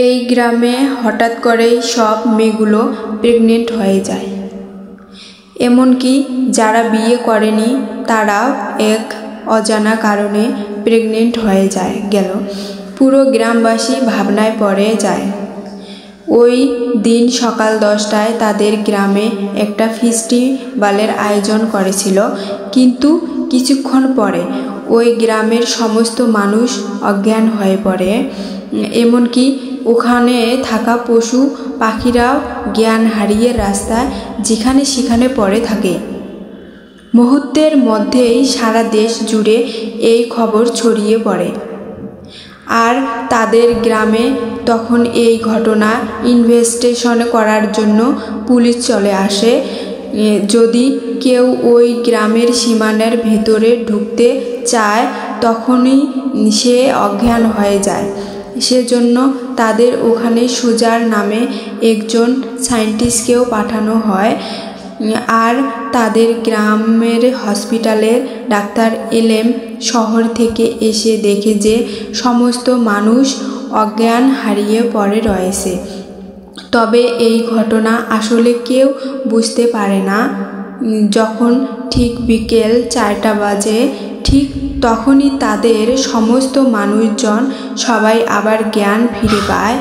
এই গ্রামে হঠাৎ করেই সব মেয়েগুলো প্রেগনেন্ট হয়ে যায়। এমনকি যারা বিয়ে করেনি তারাও এক অজানা কারণে প্রেগনেন্ট হয়ে গেল। পুরো গ্রামবাসী ভাবনায় পড়ে যায়। ওই দিন সকাল 10টায় তাদের গ্রামে একটা ফেস্টিভ্যালের আয়োজন করেছিল, কিন্তু কিছুক্ষণ পরে ওই গ্রামের সমস্ত মানুষ অজ্ঞান হয়ে পড়ে। এমনকি ওখানে থাকা পশু পাখিরাও জ্ঞান হারিয়ে রাস্তায় যেখানে সেখানে পড়ে থাকে। মুহূর্তের মধ্যেই সারা দেশ জুড়ে এই খবর ছড়িয়ে পড়ে। আর তাদের গ্রামে তখন এই ঘটনা ইনভেস্টিগেশন করার জন্য পুলিশ চলে আসে। যদি কেউ ওই গ্রামের সীমানার ভেতরে ঢুকতে চায় তখনই সে অজ্ঞান হয়ে যায়। সেজন্য তাদের ওখানে সুজার নামে একজন সায়েন্টিস্টকেও পাঠানো হয়। আর তাদের গ্রামের হসপিটালের ডাক্তার এলেন শহর থেকে এসে দেখে যে সমস্ত মানুষ অজ্ঞান হারিয়ে পড়ে রয়েছে। তবে এই ঘটনা আসলে কেউ বুঝতে পারে না। যখন ঠিক বিকেল 4টা বাজে, ঠিক তখনই তাদের সমস্ত মানুষজন সবাই আবার জ্ঞান ফিরে পায়।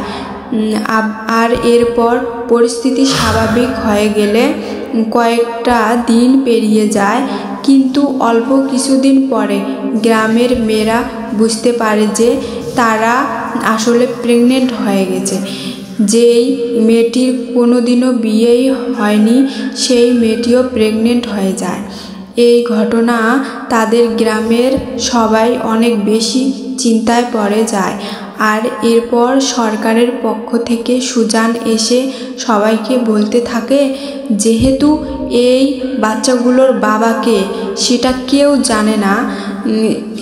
আর এরপর পরিস্থিতি স্বাভাবিক হয়ে গেলে কয়েকটা দিন পেরিয়ে যায়। কিন্তু অল্প কিছুদিন পরে গ্রামের মেয়েরা বুঝতে পারে যে তারা আসলে প্রেগনেন্ট হয়ে গেছে। যেই মেয়েটির কোনোদিনও বিয়েই হয়নি সেই মেয়েটিও প্রেগনেন্ট হয়ে যায়। এই ঘটনা তাদের গ্রামের সবাই অনেক বেশি চিন্তায় পড়ে যায়। আর এরপর সরকারের পক্ষ থেকে সুজান এসে সবাইকে বলতে থাকে, যেহেতু এই বাচ্চাগুলোর বাবাকে সেটা কেউ জানে না,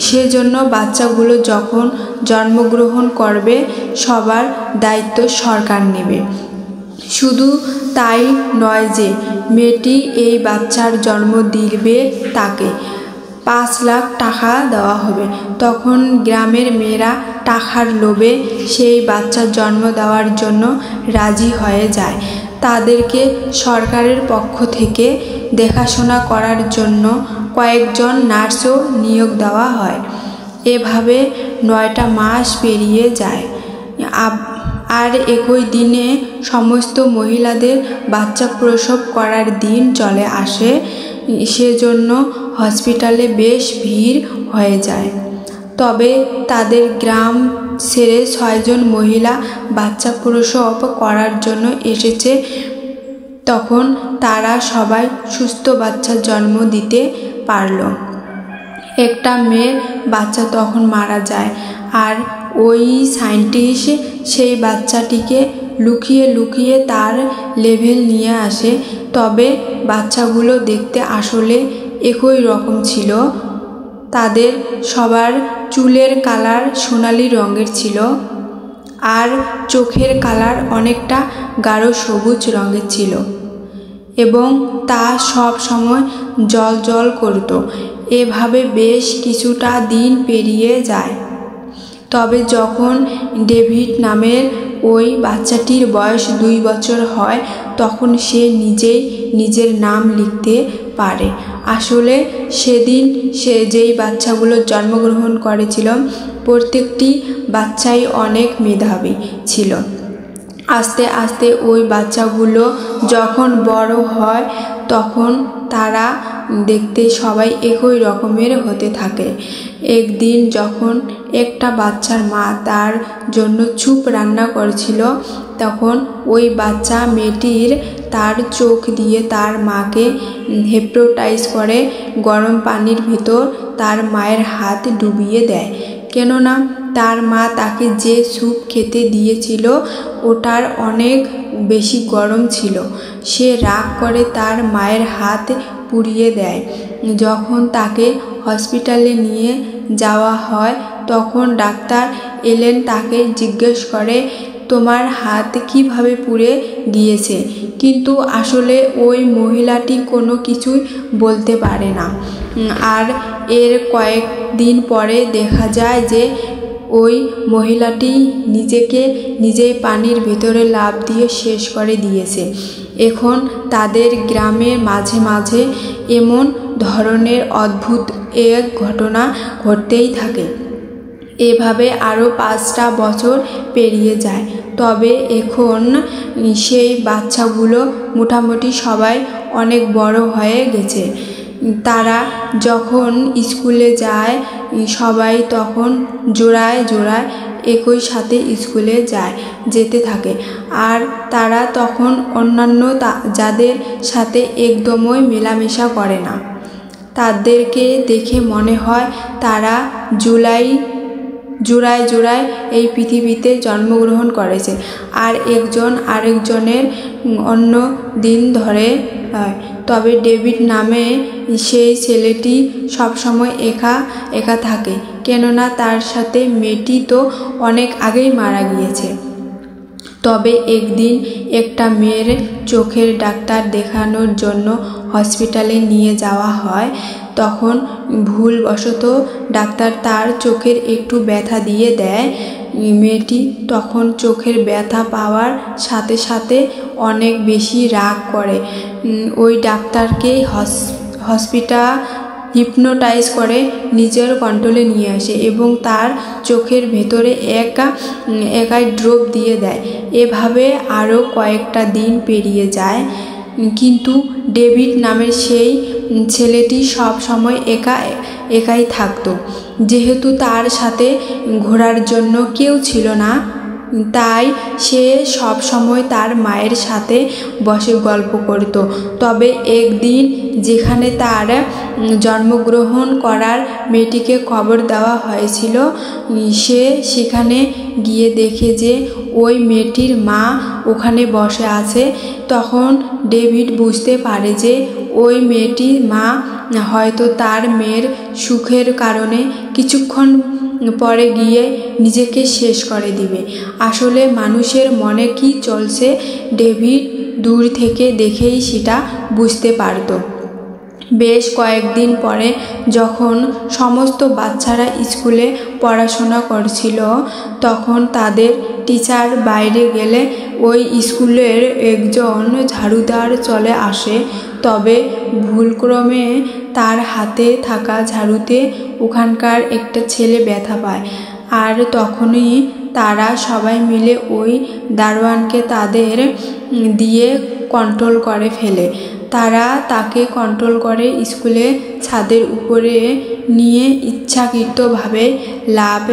সেজন্য বাচ্চাগুলো যখন জন্মগ্রহণ করবে সবার দায়িত্ব সরকার নেবে। শুধু তাই নয় যে মেয়েটি এই বাচ্চার জন্ম দিবে তাকে 5 লাখ টাকা দেওয়া হবে। তখন গ্রামের মেয়েরা টাকার লোভে সেই বাচ্চার জন্ম দেওয়ার জন্য রাজি হয়ে যায়। তাদেরকে সরকারের পক্ষ থেকে দেখাশোনা করার জন্য কয়েকজন নার্সও নিয়োগ দেওয়া হয়। এভাবে 9টা মাস পেরিয়ে যায়। আর একই দিনে সমস্ত মহিলাদের বাচ্চা প্রসব করার দিন চলে আসে। সেজন্য হসপিটালে বেশ ভিড় হয়ে যায়। তবে তাদের গ্রাম ছেড়ে 6 জন মহিলা বাচ্চা প্রসব করার জন্য এসেছে। তখন তারা সবাই সুস্থ বাচ্চা জন্ম দিতে পারল। একটা মেয়ের বাচ্চা তখন মারা যায়। আর ওই সায়েন্টিস্ট সেই বাচ্চাটিকে লুকিয়ে লুকিয়ে তার লেভেল নিয়ে আসে। তবে বাচ্চাগুলো দেখতে আসলে একই রকম ছিল। তাদের সবার চুলের কালার সোনালি রঙের ছিল আর চোখের কালার অনেকটা গাঢ় সবুজ রঙের ছিল এবং তা সব সময় জ্বল করত। এভাবে বেশ কিছুটা দিন পেরিয়ে যায়। তবে যখন ডেভিড নামের ওই বাচ্চাটির বয়স 2 বছর হয় তখন সে নিজেই নিজের নাম লিখতে পারে। আসলে সেদিন সে যেই বাচ্চাগুলো জন্মগ্রহণ করেছিল প্রত্যেকটি বাচ্চাই অনেক মেধাবী ছিল। আস্তে আস্তে ওই বাচ্চাগুলো যখন বড় হয় তখন তারা দেখতে সবাই একই রকমের হতে থাকে। একদিন যখন একটা বাচ্চার মা তার জন্য স্যুপ রান্না করেছিল তখন ওই বাচ্চা মেয়েটির তার চোখ দিয়ে তার মাকে হিপনোটাইজ করে গরম পানির ভিতর তার মায়ের হাত ডুবিয়ে দেয়। কেননা তার মা তাকে যে স্যুপ খেতে দিয়েছিল ওটার অনেক বেশি গরম ছিল। সে রাগ করে তার মায়ের হাত পুড়িয়ে দেয়। যখন তাকে হসপিটালে নিয়ে যাওয়া হয় তখন ডাক্তার এলেন তাকে জিজ্ঞেস করে, তোমার হাত কিভাবে পুড়ে গিয়েছে? কিন্তু আসলে ওই মহিলাটি কোনো কিছুই বলতে পারে না। আর এর কয়েকদিন পরে দেখা যায় যে ওই মহিলাটি নিজেকে নিজেই পানির ভিতরে লাফ দিয়ে শেষ করে দিয়েছে। এখন তাদের গ্রামে মাঝে মাঝে এমন ধরনের অদ্ভুত এক ঘটনা ঘটতেই থাকে। এভাবে আরও 5টা বছর পেরিয়ে যায়। তবে এখন সেই বাচ্চাগুলো মোটামুটি সবাই অনেক বড় হয়ে গেছে। তারা যখন স্কুলে যায় সবাই তখন জোড়ায় জোড়ায় একই সাথে স্কুলে যেতে থাকে। আর তারা তখন অন্যান্য যাদের সাথে একদমই মেলামেশা করে না। তাদেরকে দেখে মনে হয় তারা জোড়ায় জোড়ায় এই পৃথিবীতে জন্মগ্রহণ করেছে আর একজন আরেকজনের অন্য দিন ধরে হয়। তবে ডেভিড নামে সেই ছেলেটি সবসময় একা থাকে, কেননা তার সাথে মেয়েটি তো অনেক আগেই মারা গিয়েছে। তবে একদিন একটা মেয়ের চোখের ডাক্তার দেখানোর জন্য হসপিটালে নিয়ে যাওয়া হয়। তখন ভুলবশত ডাক্তার তার চোখের একটু ব্যথা দিয়ে দেয়। মেয়েটি তখন চোখের ব্যথা পাওয়ার সাথে সাথে অনেক বেশি রাগ করে। ওই ডাক্তারকে হিপনোটাইজ করে নিজের কন্ট্রোলে নিয়ে আসে এবং তার চোখের ভেতরে একাই ড্রপ দিয়ে দেয়। এভাবে আরও কয়েকটা দিন পেরিয়ে যায়, কিন্তু ডেভিড নামের সেই ছেলেটি সব সময় একাই থাকতো। যেহেতু তার সাথে ঘোরার জন্য কেউ ছিল না, তাই সে সব সময় তার মায়ের সাথে বসে গল্প করত। তবে একদিন যেখানে তার জন্মগ্রহণ করার মেয়েটিকে খবর দেওয়া হয়েছিল, সে সেখানে গিয়ে দেখে যে ওই মেয়েটির মা ওখানে বসে আছে। তখন ডেভিড বুঝতে পারে যে ওই মেয়েটির মা হয়তো তার মেয়ের সুখের কারণে কিছুক্ষণ পরে গিয়ে নিজেকে শেষ করে দিবে। আসলে মানুষের মনে কি চলছে ডেভিড দূর থেকে দেখেই সেটা বুঝতে পারত। বেশ কয়েকদিন পরে যখন সমস্ত বাচ্চারা স্কুলে পড়াশোনা করছিল, তখন তাদের টিচার বাইরে গেলে ওই স্কুলের একজন ঝাড়ুদার চলে আসে। তবে ভুলক্রমে তার হাতে থাকা ঝাড়ুতে ওখানকার একটা ছেলে ব্যথা পায়। আর তখনই তারা সবাই মিলে ওই দারোয়ানকে তাদের দিয়ে কন্ট্রোল করে ফেলে। তারা তাকে কন্ট্রোল করে স্কুলে ছাদের উপরে নিয়ে ইচ্ছাকৃতভাবে লাফ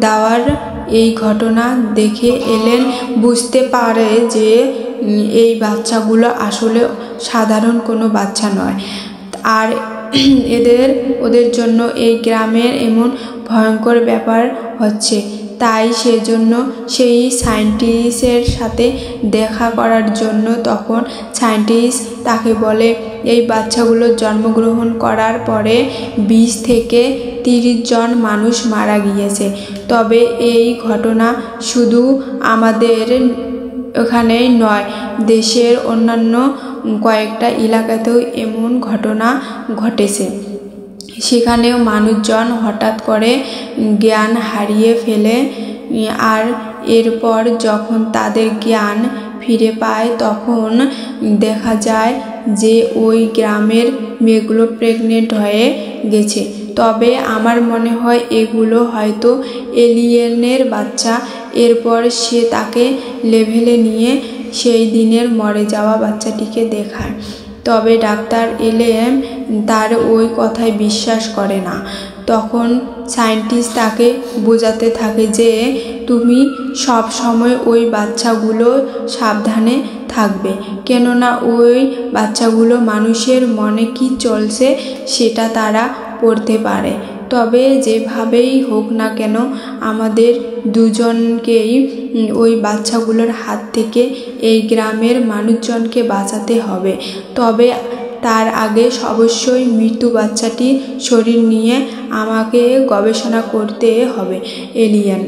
দেওয়ার এই ঘটনা দেখে এলেন বুঝতে পারে যে এই বাচ্চাগুলো আসলে সাধারণ কোনো বাচ্চা নয়। আর ওদের জন্য এই গ্রামের এমন ভয়ঙ্কর ব্যাপার হচ্ছে। তাই সেজন্য সেই সায়েন্টিস্টের সাথে দেখা করার জন্য তখন সায়েন্টিস্ট তাকে বলে এই বাচ্চাগুলো জন্মগ্রহণ করার পরে 20 থেকে 30 জন মানুষ মারা গিয়েছে। তবে এই ঘটনা শুধু আমাদের ওখানেই নয়, দেশের অন্যান্য কয়েকটা এলাকাতেও এমন ঘটনা ঘটেছে। সেখানেও মানুষজন হঠাৎ করে জ্ঞান হারিয়ে ফেলে। আর এরপর যখন তাদের জ্ঞান ফিরে পায় তখন দেখা যায় যে ওই গ্রামের মেয়েগুলো প্রেগনেন্ট হয়ে গেছে। তবে আমার মনে হয় এগুলো হয়তো এলিয়েনের বাচ্চা। এরপর সে তাকে লেভেলে নিয়ে সেই দিনের মরে যাওয়া বাচ্চাটিকে দেখায়। তবে ডাক্তার এলেম তার ওই কথায় বিশ্বাস করে না। তখন সায়েন্টিস্ট তাকে বোঝাতে থাকে যে তুমি সব সময় ওই বাচ্চাগুলো সাবধানে থাকবে, কেননা ওই বাচ্চাগুলো মানুষের মনে কি চলছে সেটা তারা পড়তে পারে। তবে যেভাবেই হোক না কেন আমাদের দুজনকেই ওই বাচ্চাগুলোর হাত থেকে এই গ্রামের মানুষজনকে বাঁচাতে হবে। তবে তার আগে অবশ্যই মৃত্যু বাচ্চাটির শরীর নিয়ে আমাকে গবেষণা করতে হবে। এলিয়েন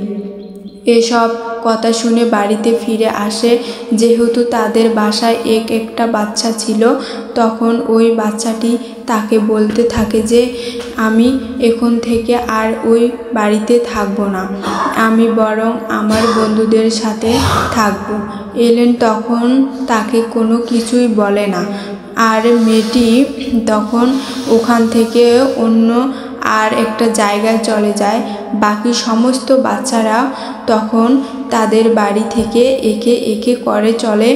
এসব কথা শুনে বাড়িতে ফিরে আসে। যেহেতু তাদের বাসায় একটা বাচ্চা ছিল, তখন ওই বাচ্চাটি তাকে বলতে থাকে যে আমি এখন থেকে আর ওই বাড়িতে থাকবো না, আমি বরং আমার বন্ধুদের সাথে থাকবো। এলেন তখন তাকে কোনো কিছুই বলে না, আর মেয়েটি তখন ওখান থেকে অন্য আর একটা জায়গায় চলে যায়। বাকি সমস্ত বাচ্চারা তখন তাদের বাড়ি থেকে একে একে করে চলে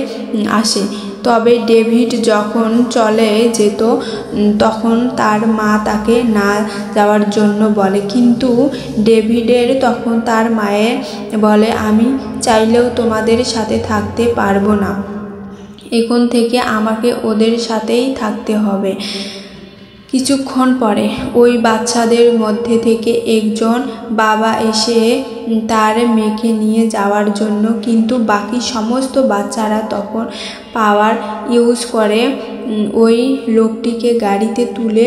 আসে। তবে ডেভিড যখন চলে যেত তখন তার মা তাকে না যাওয়ার জন্য বলে, কিন্তু ডেভিডের তখন তার মায়ে বলে আমি চাইলেও তোমাদের সাথে থাকতে পারবো না, এখন থেকে আমাকে ওদের সাথেই থাকতে হবে। কিছুক্ষণ পরে ওই বাচ্চাদের মধ্যে থেকে একজন বাবা এসে তার মেয়েকে নিয়ে যাওয়ার জন্য, কিন্তু বাকি সমস্ত বাচ্চারা তখন পাওয়ার ইউজ করে ওই লোকটিকে গাড়িতে তুলে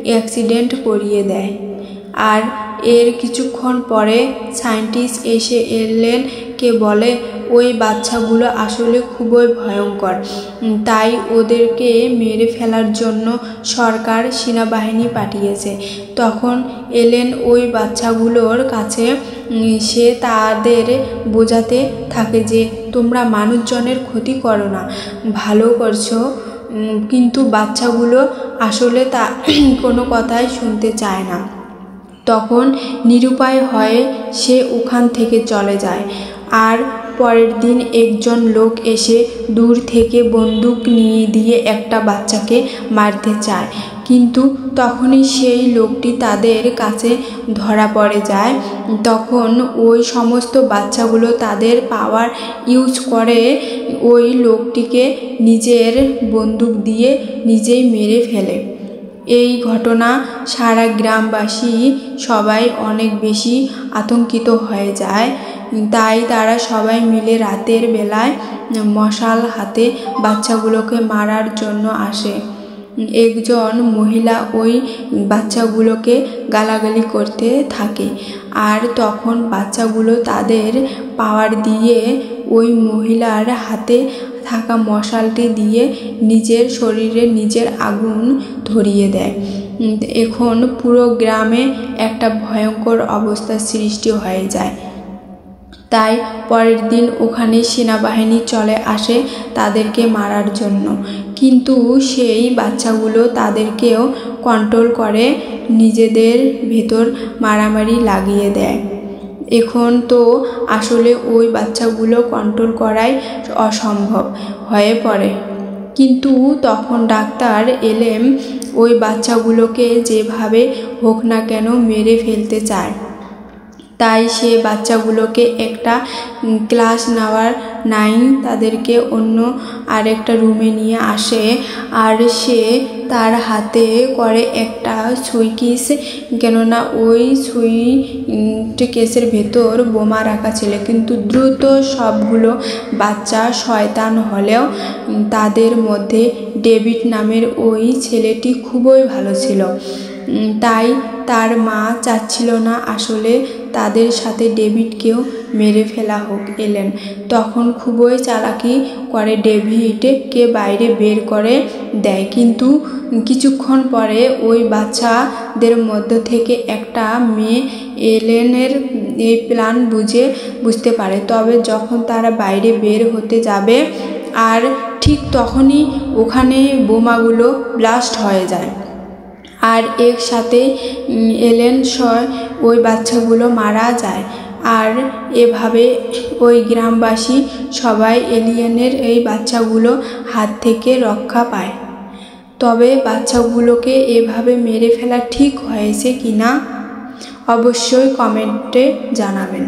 অ্যাক্সিডেন্ট করিয়ে দেয়। আর এর কিছুক্ষণ পরে সায়েন্টিস্ট এসে এলেনকে বলে ওই বাচ্চাগুলো আসলে খুবই ভয়ঙ্কর, তাই ওদেরকে মেরে ফেলার জন্য সরকার সেনাবাহিনী পাঠিয়েছে। তখন এলেন ওই বাচ্চাগুলোর কাছে, সে তাদের বোঝাতে থাকে যে তোমরা মানুষজনের ক্ষতি করো না, ভালো করছো, কিন্তু বাচ্চাগুলো আসলে তা কোনো কথাই শুনতে চায় না। তখন নিরুপায় হয়ে সে ওখান থেকে চলে যায়। আর পরের দিন একজন লোক এসে দূর থেকে বন্দুক নিয়ে দিয়ে একটা বাচ্চাকে মারতে চায়, কিন্তু তখনই সেই লোকটি তাদের কাছে ধরা পড়ে যায়। তখন ওই সমস্ত বাচ্চাগুলো তাদের পাওয়ার ইউজ করে ওই লোকটিকে নিজের বন্দুক দিয়ে নিজেই মেরে ফেলে। এই ঘটনা সারা গ্রামবাসী সবাই অনেক বেশি আতঙ্কিত হয়ে যায়। তাই তারা সবাই মিলে রাতের বেলায় মশাল হাতে বাচ্চাগুলোকে মারার জন্য আসে। একজন মহিলা ওই বাচ্চাগুলোকে গালাগালি করতে থাকে, আর তখন বাচ্চাগুলো তাদের পাওয়ার দিয়ে ওই মহিলার হাতে থাকা মশালটি দিয়ে নিজের শরীরে নিজের আগুন ধরিয়ে দেয়। এখন পুরো গ্রামে একটা ভয়ঙ্কর অবস্থার সৃষ্টি হয়ে যায়। তাই পরের দিন ওখানে সেনাবাহিনী চলে আসে তাদেরকে মারার জন্য, কিন্তু সেই বাচ্চাগুলো তাদেরকেও কন্ট্রোল করে নিজেদের ভেতর মারামারি লাগিয়ে দেয়। এখন তো আসলে ওই বাচ্চাগুলো কন্ট্রোল করাই অসম্ভব হয়ে পড়ে, কিন্তু তখন ডাক্তার এলেন ওই বাচ্চাগুলোকে যেভাবে হোক না কেন মেরে ফেলতে চায়। তাই সে বাচ্চাগুলোকে একটা ক্লাস নেওয়ার তাদেরকে অন্য আরেকটা রুমে নিয়ে আসে, আর সে তার হাতে করে একটা সুই কেস, কেননা ওই সুই কেসের ভেতর বোমা রাখা ছিল। কিন্তু দ্রুত সবগুলো বাচ্চা শয়তান হলেও তাদের মধ্যে ডেভিড নামের ওই ছেলেটি খুবই ভালো ছিল, তাই তার মা চাচ্ছিল না আসলে তাদের সাথে ডেভিডকেও মেরে ফেলা হোক। এলেন তখন খুবই চালাকি করে ডেভিডকে বাইরে বের করে দেয়, কিন্তু কিছুক্ষণ পরে ওই বাচ্চাদের মধ্য থেকে একটা মেয়ে এলেনের এই প্ল্যান বুঝতে পারে। তবে যখন তারা বাইরে বের হতে যাবে আর ঠিক তখনই ওখানে বোমাগুলো ব্লাস্ট হয়ে যায়, আর একসাথে এলেন ওই বাচ্চাগুলো মারা যায়। আর এভাবে ওই গ্রামবাসী সবাই এলিয়েনের এই বাচ্চাগুলো হাত থেকে রক্ষা পায়। তবে বাচ্চাগুলোকে এভাবে মেরে ফেলা ঠিক হয়েছে কিনা অবশ্যই কমেন্টে জানাবেন।